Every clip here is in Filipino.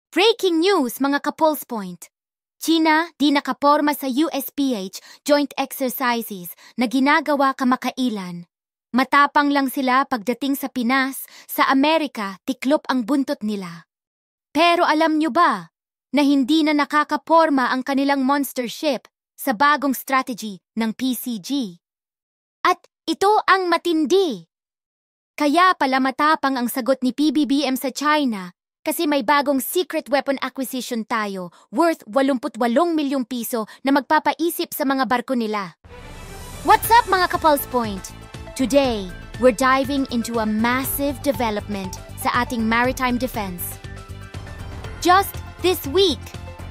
Breaking news mga ka-Pulse Point. China di nakaporma sa USPH joint exercises na ginagawa kamakailan. Matapang lang sila pagdating sa Pinas, sa Amerika tiklop ang buntot nila. Pero alam nyo ba na hindi na nakakaporma ang kanilang monster ship sa bagong strategy ng PCG? At ito ang matindi. Kaya pala matapang ang sagot ni PBBM sa China kasi may bagong secret weapon acquisition tayo worth 88 milyong piso na magpapaisip sa mga barko nila. What's up mga ka-Pulse Point? Today, we're diving into a massive development sa ating maritime defense. Just this week,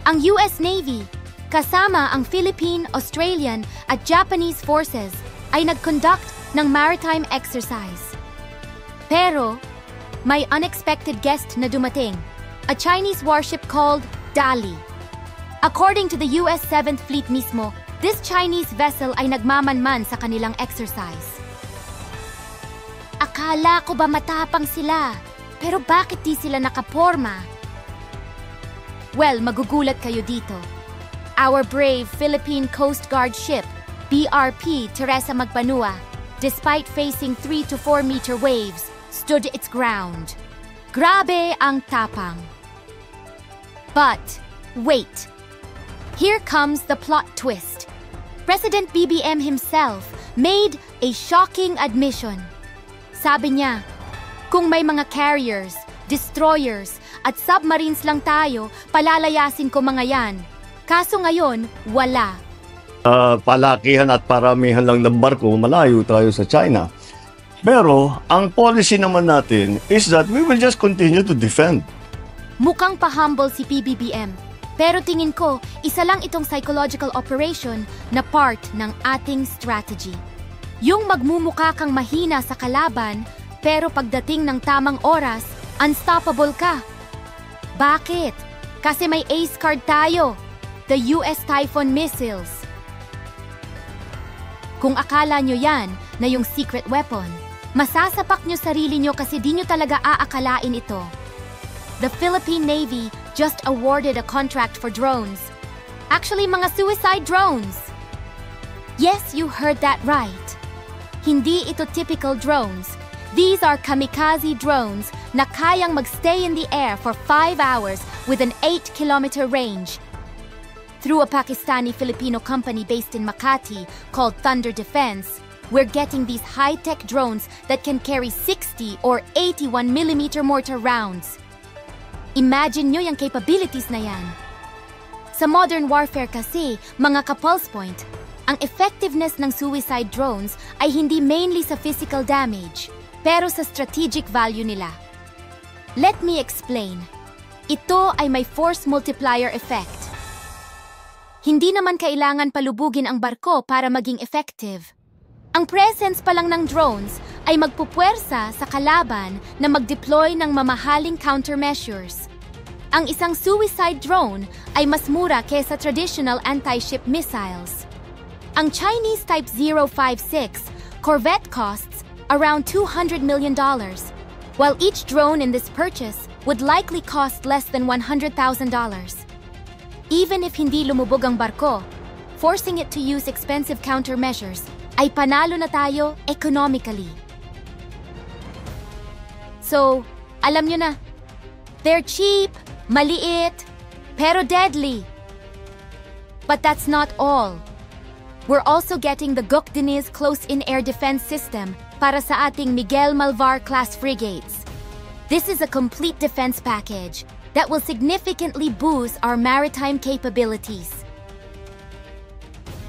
ang US Navy kasama ang Philippine, Australian at Japanese forces ay nag-conduct ng maritime exercise. Pero, may unexpected guest na dumating, a Chinese warship called Dali. According to the US 7th Fleet mismo, this Chinese vessel ay nagmamanman sa kanilang exercise. Akala ko ba matapang sila, pero bakit di sila nakaporma? Well, magugulat kayo dito. Our brave Philippine Coast Guard ship, BRP Teresa Magbanua, despite facing 3 to 4 meter waves, stood its ground. Grabe ang tapang. But, wait. Here comes the plot twist. President BBM himself made a shocking admission. Sabi niya, kung may mga carriers, destroyers, at submarines lang tayo, palalayasin ko mga yan. Kaso ngayon, wala. Palakihan at paramihan lang ng barko, malayo tayo sa China. Pero, ang policy naman natin is that we will just continue to defend. Mukhang pa-humble si PBBM. Pero tingin ko, isa lang itong psychological operation na part ng ating strategy. Yung magmumukha kang mahina sa kalaban, pero pagdating ng tamang oras, unstoppable ka. Bakit? Kasi may ace card tayo, the US Typhoon missiles. Kung akala nyo yan na yung secret weapon, masasapak nyo sarili nyo kasi di nyo talaga aakalain ito. The Philippine Navy just awarded a contract for drones. Actually, mga suicide drones. Yes, you heard that right. Hindi ito typical drones. These are kamikaze drones na kayang magstay in the air for 5 hours with an 8-kilometer range. Through a Pakistani-Filipino company based in Makati called Thunder Defense, we're getting these high-tech drones that can carry 60 or 81mm mortar rounds. Imagine nyo yung capabilities na yan. Sa modern warfare kasi, mga ka-Pulse Point, ang effectiveness ng suicide drones ay hindi mainly sa physical damage, pero sa strategic value nila. Let me explain. Ito ay may force multiplier effect. Hindi naman kailangan palubugin ang barko para maging effective. Ang presence pa lang ng drones ay magpupuwersa sa kalaban na mag-deploy ng mamahaling countermeasures. Ang isang suicide drone ay mas mura kaysa traditional anti-ship missiles. Ang Chinese Type 056 corvette costs around $200 million, while each drone in this purchase would likely cost less than $100,000. Even if hindi lumubog ang barko, forcing it to use expensive countermeasures ay panalo na tayo economically. So, alam nyo na, they're cheap, maliit, pero deadly. But that's not all. We're also getting the Gok Diniz Close-in Air Defense System para sa ating Miguel Malvar-class frigates. This is a complete defense package that will significantly boost our maritime capabilities.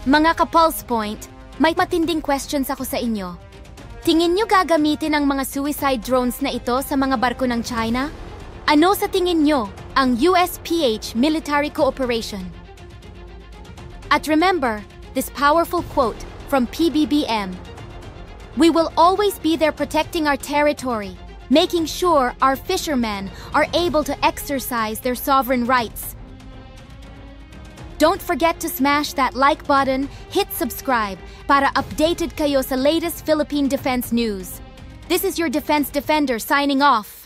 Mga ka-Pulse Point, may matinding questions ako sa inyo. Tingin nyo gagamitin ang mga suicide drones na ito sa mga barko ng China? Ano sa tingin nyo ang USPH military cooperation? At remember, this powerful quote from PBBM, "We will always be there protecting our territory, making sure our fishermen are able to exercise their sovereign rights." Don't forget to smash that like button, hit subscribe para updated kayo sa latest Philippine defense news. This is your Defense Defender signing off.